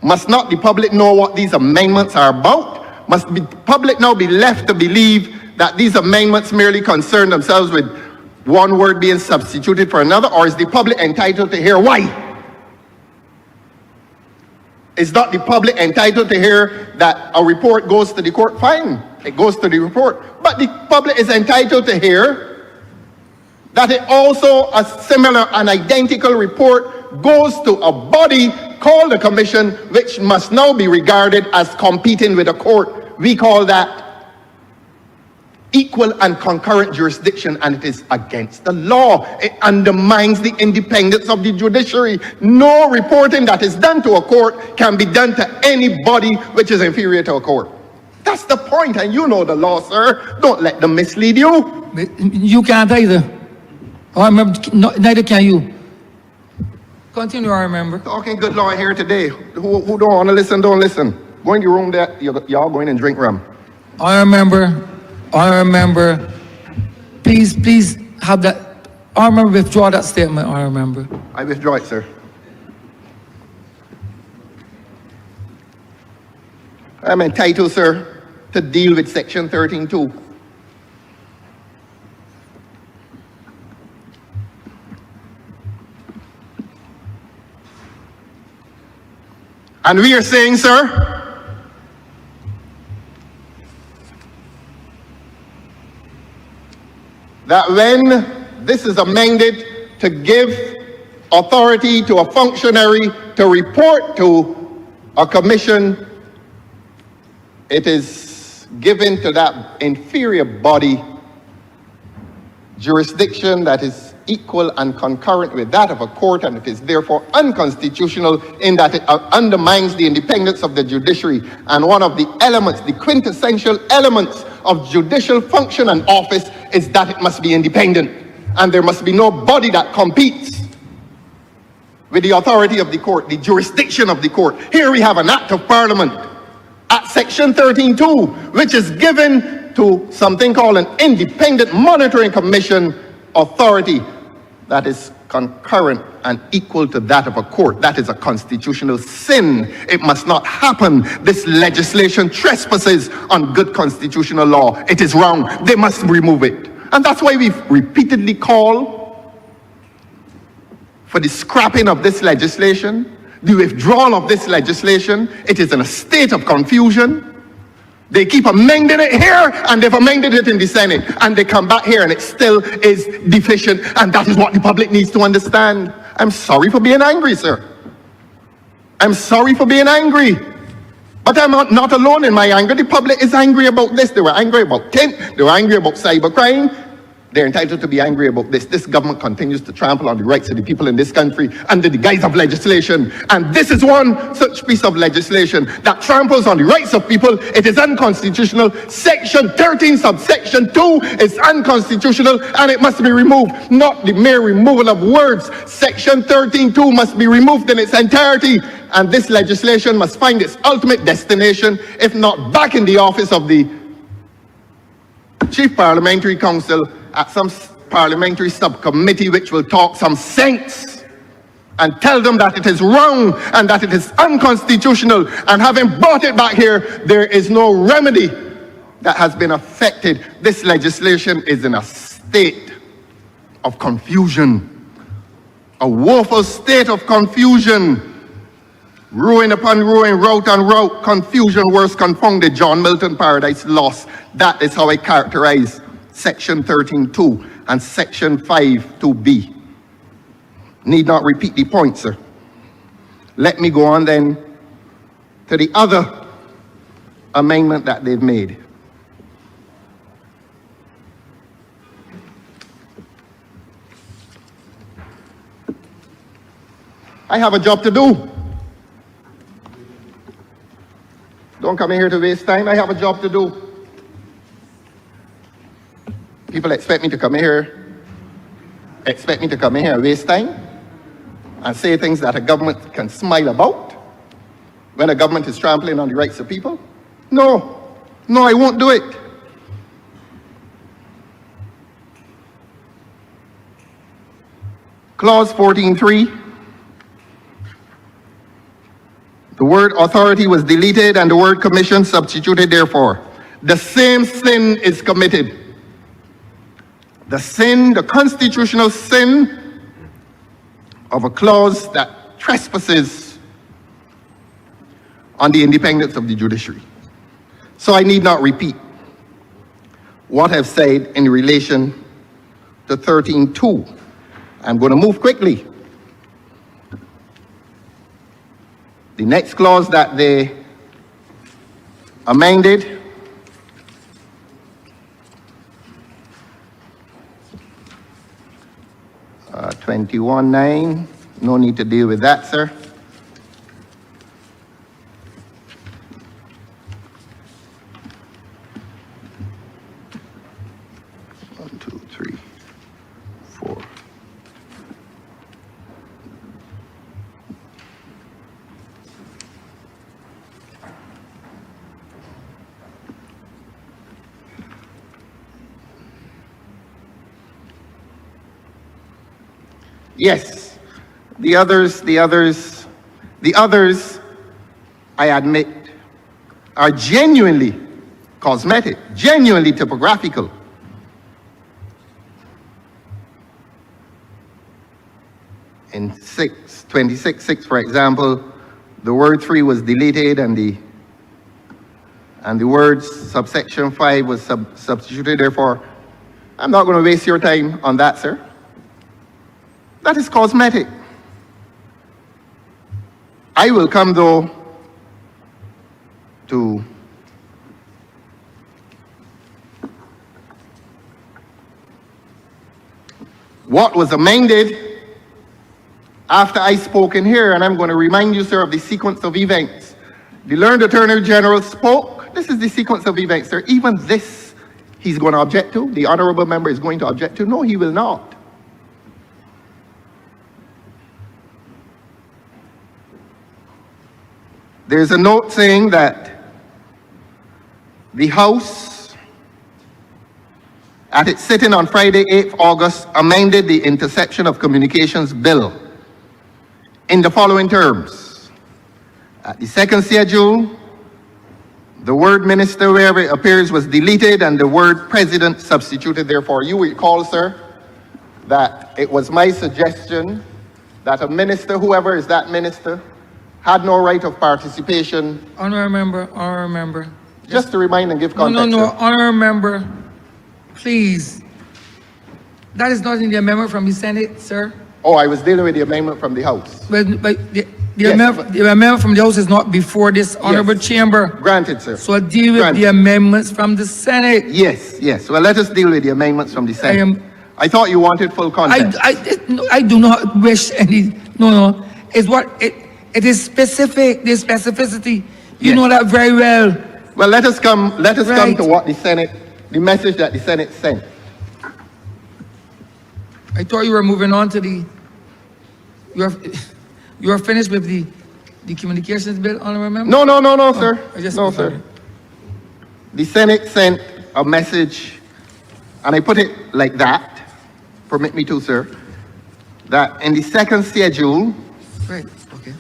Must not the public know what these amendments are about? Must the public now be left to believe that these amendments merely concern themselves with one word being substituted for another, or is the public entitled to hear why? Is not the public entitled to hear that a report goes to the court? Fine, it goes to the report. But the public is entitled to hear that it also, a similar and identical report goes to a body called the commission, which must now be regarded as competing with a court. We call that equal and concurrent jurisdiction, and it is against the law. It undermines the independence of the judiciary. No reporting that is done to a court can be done to any body which is inferior to a court. That's the point, and you know the law, sir. Don't let them mislead you. But you can't either. I remember, neither can you. Continue, I remember. Okay, good Lord, here today. Who don't want to listen, don't listen. Go in the room there, y'all go in and drink rum. I remember. Please have that. I remember, withdraw that statement, I remember. I withdraw it, sir. I'm entitled, sir, to deal with section 13.2. And we are saying, sir, that when this is amended to give authority to a functionary to report to a commission, it is given to that inferior body jurisdiction that is equal and concurrent with that of a court, and it is therefore unconstitutional in that it undermines the independence of the judiciary. And one of the elements, the quintessential elements of judicial function and office is that it must be independent, and there must be no body that competes with the authority of the court, the jurisdiction of the court. Here we have an act of parliament at section 13.2, which is given to something called an independent monitoring commission authority that is concurrent and equal to that of a court. That is a constitutional sin. It must not happen. This legislation trespasses on good constitutional law. It is wrong. They must remove it. And that's why we've repeatedly called for the scrapping of this legislation, the withdrawal of this legislation. It is in a state of confusion. They keep amending it here, and they've amended it in the Senate, and they come back here and it still is deficient, and that is what the public needs to understand. I'm sorry for being angry, sir. I'm sorry for being angry. But I'm not alone in my anger. The public is angry about this. They were angry about Kent. They were angry about cybercrime. They're entitled to be angry about this. This government continues to trample on the rights of the people in this country under the guise of legislation. And this is one such piece of legislation that tramples on the rights of people. It is unconstitutional. Section 13, subsection 2 is unconstitutional, and it must be removed. Not the mere removal of words. Section 13.2 must be removed in its entirety. And this legislation must find its ultimate destination, if not back in the office of the Chief Parliamentary Council, at some parliamentary subcommittee which will talk some sense and tell them that it is wrong and that it is unconstitutional. And having brought it back here, there is no remedy that has been affected. This legislation is in a state of confusion, a woeful state of confusion. Ruin upon ruin, rout on rout, confusion worse confounded, John Milton, Paradise Lost. That is how I characterize section 13.2 and section 5.2b. Need not repeat the point, sir. Let me go on then to the other amendment that they've made. I have a job to do. Don't come in here to waste time. I have a job to do. People expect me to come in here, and waste time and say things that a government can smile about when a government is trampling on the rights of people. No, I won't do it. Clause 14.3. The word authority was deleted and the word commission substituted therefore. The same sin is committed. The sin, the constitutional sin of a clause that trespasses on the independence of the judiciary. So I need not repeat what I've said in relation to 13.2. I'm going to move quickly. The next clause that they amended uh, 21.9, no need to deal with that, sir. Yes, the others, I admit, are genuinely cosmetic, genuinely typographical. In 26.6, for example, the word 3 was deleted and the word subsection 5 was substituted. Therefore, I'm not going to waste your time on that, sir. That is cosmetic. I will come, though, to what was amended after I spoke in here, and I'm going to remind you, sir, of the sequence of events. The learned Attorney General spoke. This is the sequence of events, sir. Even this, he's going to object to. The honorable member is going to object to. No, he will not. There's a note saying that the House, at its sitting on Friday, 8th August, amended the Interception of Communications Bill in the following terms. At the second schedule, the word minister wherever it appears was deleted and the word president substituted. Therefore, you recall, sir, that it was my suggestion that a minister, whoever is that minister, had no right of participation. Honourable member. Just to remind and give context. No, sir. honourable member, please. That is not in the amendment from the Senate, sir. Oh, I was dealing with the amendment from the House. But the Yes. amendment from the House is not before this honourable Yes. chamber. Granted, sir. So I deal with Granted. the amendments from the Senate. Yes, yes. Well, let us deal with the amendments from the Senate. I thought you wanted full context. I do not wish any, no. It's what, it is specific, there's specificity. You Yes. know that very well. Well, let us come Right. to what the Senate, the message that the Senate sent. I thought you were moving on to you are finished with the communications bill, honourable member? No, sir. I just- No, sir. The Senate sent a message, and I put it like that, permit me to, sir, that in the second schedule, Right, okay.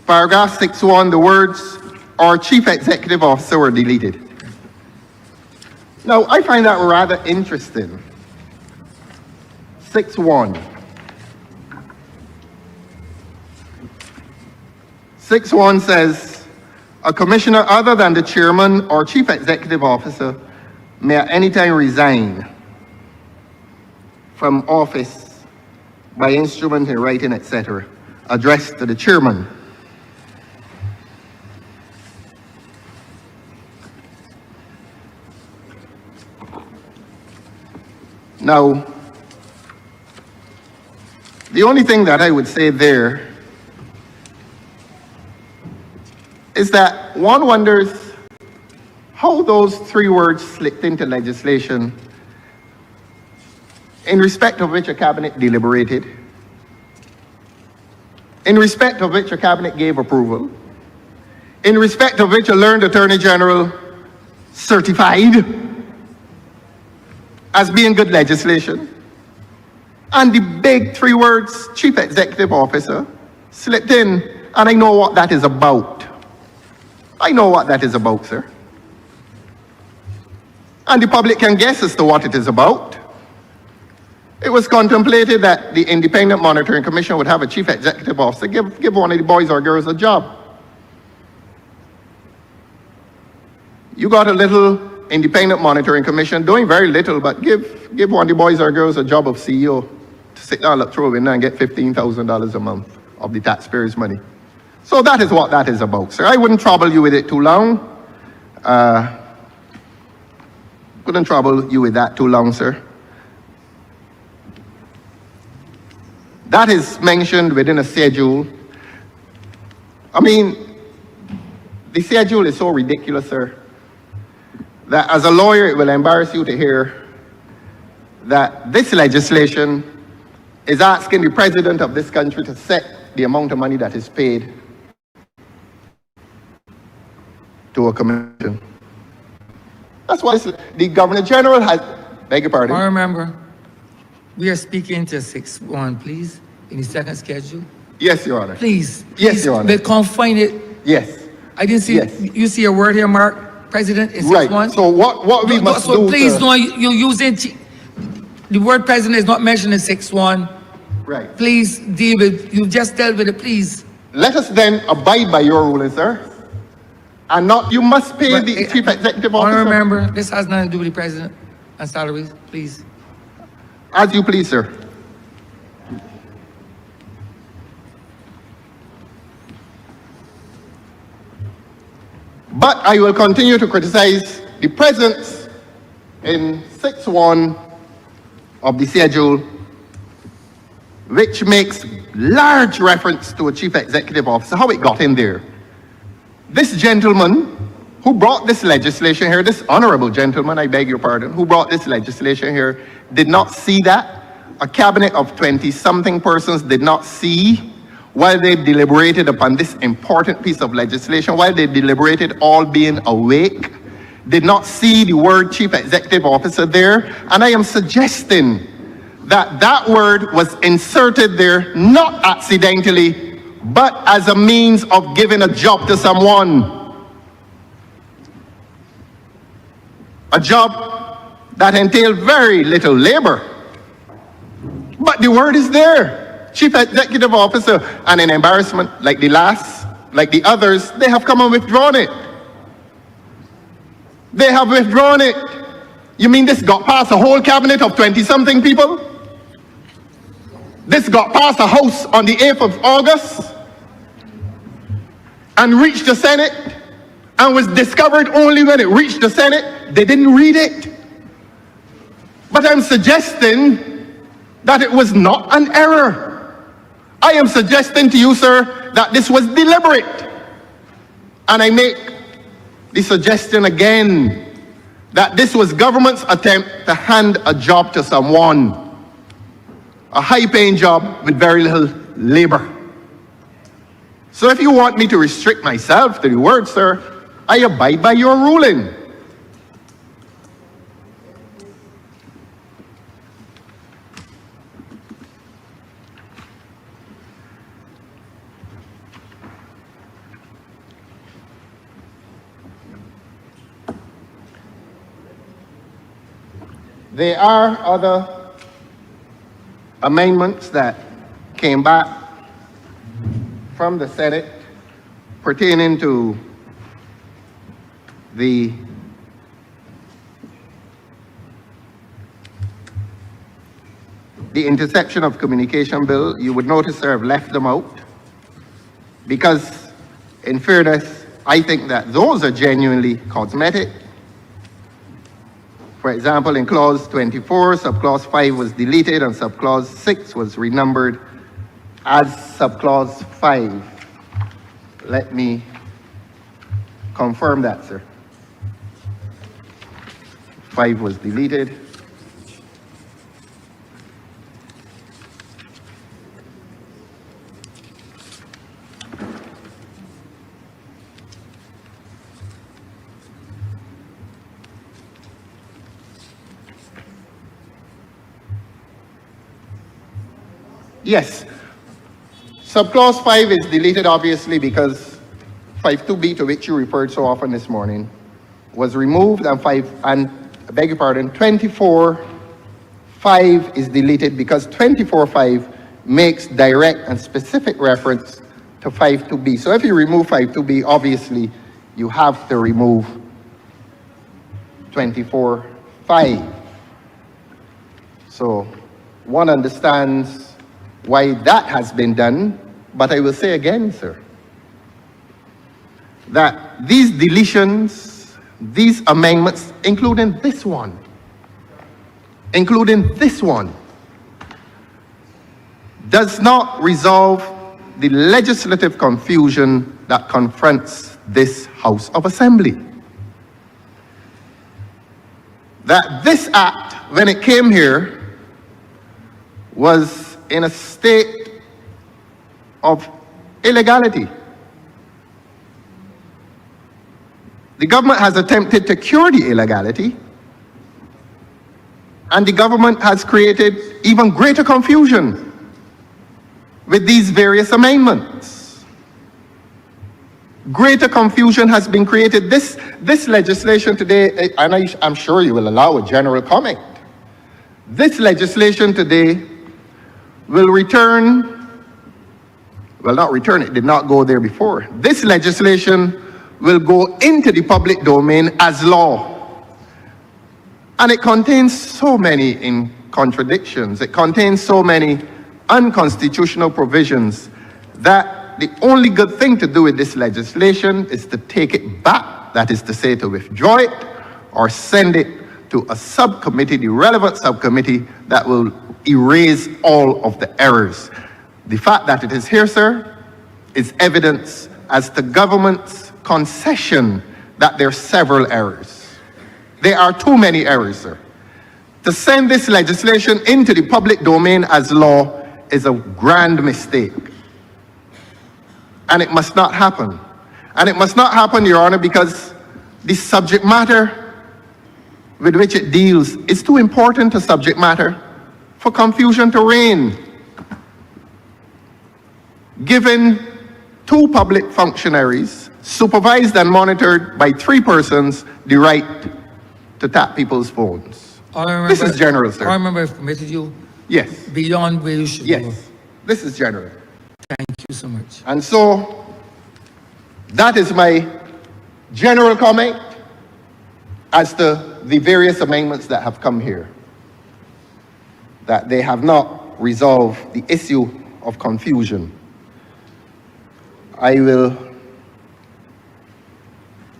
paragraph 6.1, the words "or chief executive officer" were deleted. Now, I find that rather interesting. 6.1. 6.1 says, a commissioner other than the chairman or chief executive officer may at any time resign from office by instrument in writing, etc., addressed to the chairman. Now, the only thing that I would say there is that one wonders how those three words slipped into legislation in respect of which a cabinet deliberated, in respect of which a cabinet gave approval, in respect of which a learned Attorney General certified as being good legislation, and the big three words, Chief Executive Officer, slipped in, and I know what that is about. I know what that is about, sir. And the public can guess as to what it is about. It was contemplated that the Independent Monitoring Commission would have a chief executive officer, give one of the boys or girls a job. You got a little Independent Monitoring Commission doing very little, but give one of the boys or girls a job of CEO to sit down, look through a window and get $15,000 a month of the taxpayers' money. So that is what that is about, sir. I wouldn't trouble you with it too long. Wouldn't trouble you with that too long, sir. That is mentioned within a schedule. I mean, the schedule is so ridiculous, sir, that as a lawyer, it will embarrass you to hear that this legislation is asking the president of this country to set the amount of money that is paid to a commission. That's why the Governor General has, beg your pardon. I remember, we are speaking to 6.1, please. in the second schedule? Yes, Your Honor. Please. Yes, please, Your Honor. but confine it. Yes. I didn't see, Yes. you see a word here, Mark, President, in Right. 6-1? So what we must So do, please, sir- don't, you using, the word president is not mentioned in 6-1. Right. Please deal with, you just dealt with it, please. Let us then abide by your ruling, sir. And not, you must pay But, the chief executive officer. Honorable member, this has nothing to do with the president and salaries, please. As you please, sir. But I will continue to criticize the presence in 6-1 of the schedule, which makes large reference to a chief executive officer, how it got in there. This gentleman who brought this legislation here, this honorable gentleman, I beg your pardon, who brought this legislation here, did not see that. A cabinet of 20-something persons did not see, while they deliberated upon this important piece of legislation, while they deliberated all being awake, did not see the word chief executive officer there. And I am suggesting that that word was inserted there, not accidentally, but as a means of giving a job to someone. A job that entailed very little labor. But the word is there. Chief executive officer, and in embarrassment, like the others, they have come and withdrawn it. They have withdrawn it. You mean this got past a whole cabinet of 20-something people? This got past the House on the 8th of August and reached the Senate and was discovered only when it reached the Senate. They didn't read it. But I'm suggesting that it was not an error. I am suggesting to you, sir, that this was deliberate. And I make the suggestion again that this was government's attempt to hand a job to someone, a high-paying job with very little labor. So if you want me to restrict myself to the word, sir, I abide by your ruling. There are other amendments that came back from the Senate pertaining to the intersection of communication bill. You would notice, sir, I've left them out because, in fairness, I think that those are genuinely cosmetic. For example, in clause 24, subclause 5 was deleted and subclause 6 was renumbered as subclause 5. Let me confirm that, sir. 5 was deleted. Yes, subclause 5 is deleted obviously because 5.2b, to which you referred so often this morning, was removed, and I beg your pardon, 24.5 is deleted because 24.5 makes direct and specific reference to 5.2b. So if you remove 5.2b, obviously you have to remove 24.5. So one understands why that has been done, but I will say again, sir, that these deletions, these amendments, including this one, does not resolve the legislative confusion that confronts this House of Assembly. That this act, when it came here, was in a state of illegality. The government has attempted to cure the illegality, and the government has created even greater confusion. with these various amendments. Greater confusion has been created. This legislation today, and I'm sure you will allow a general comment. This legislation today will return, well, not return, it did not go there before. This legislation will go into the public domain as law. And it contains so many contradictions. It contains so many unconstitutional provisions that the only good thing to do with this legislation is to take it back, that is to say, to withdraw it or send it to a subcommittee, the relevant subcommittee, that will erase all of the errors. The fact that it is here, sir, is evidence as to government's concession that there are several errors. There are too many errors, sir. To send this legislation into the public domain as law is a grand mistake. And it must not happen. And it must not happen, Your Honor, because the subject matter with which it deals is too important a subject matter for confusion to reign. Given two public functionaries, supervised and monitored by three persons, the right to tap people's phones. This is general, sir. I remember I've permitted you Yes. beyond where you should go. Yes. This is general. Thank you so much. And so, that is my general comment as to the various amendments that have come here. That they have not resolved the issue of confusion. I will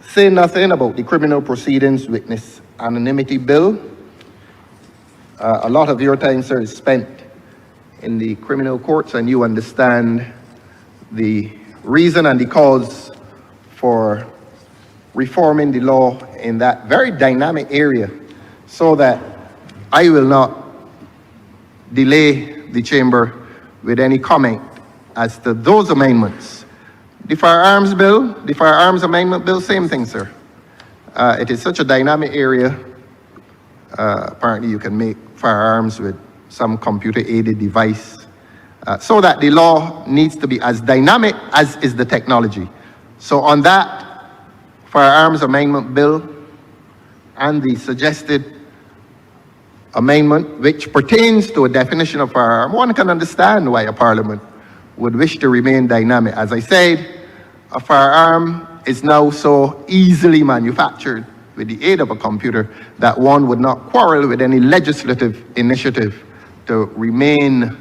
say nothing about the Criminal Proceedings Witness Anonymity Bill. A lot of your time, sir, is spent in the criminal courts, and you understand the reason and the cause for reforming the law in that very dynamic area, so that I will not delay the chamber with any comment as to those amendments. The firearms bill, the firearms amendment bill, same thing, sir. It is such a dynamic area. Apparently you can make firearms with some computer-aided device, so that the law needs to be as dynamic as is the technology. So on that firearms amendment bill and the suggested amendment which pertains to a definition of firearm, one can understand why a parliament would wish to remain dynamic. As I said, a firearm is now so easily manufactured with the aid of a computer that one would not quarrel with any legislative initiative to remain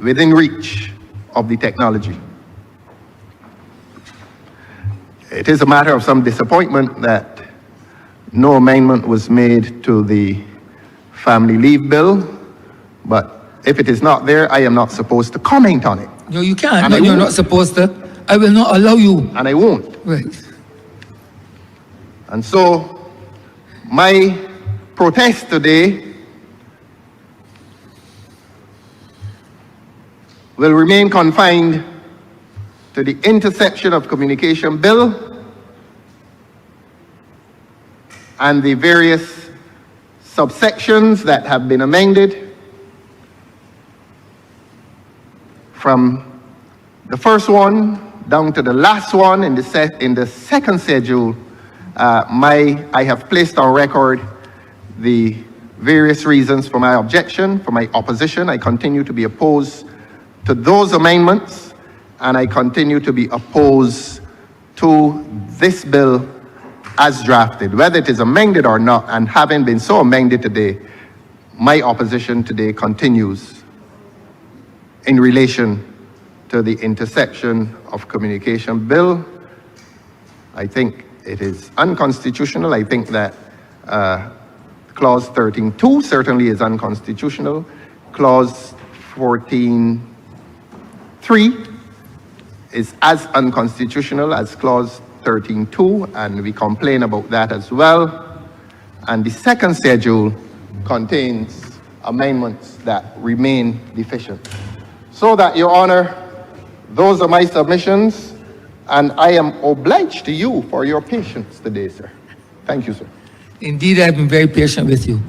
within reach of the technology. It is a matter of some disappointment that no amendment was made to the family leave bill, but if it is not there, I am not supposed to comment on it. No, you can't. And No, I you're won't. not supposed to. I will not allow you. And I won't. Right. And so, my protest today will remain confined to the interception of communication bill and the various subsections that have been amended from the first one down to the last one in the second schedule. I have placed on record the various reasons for my objection, for my opposition. I continue to be opposed to those amendments, and I continue to be opposed to this bill as drafted, whether it is amended or not. And having been so amended today, my opposition today continues in relation to the interception of communication bill. I think it is unconstitutional. I think that clause 13.2 certainly is unconstitutional. Clause 14.3 is as unconstitutional as clause 13.2, and we complain about that as well. And the second schedule contains amendments that remain deficient. So that, Your Honor, those are my submissions, and I am obliged to you for your patience today, sir. Thank you, sir. Indeed, I've been very patient with you.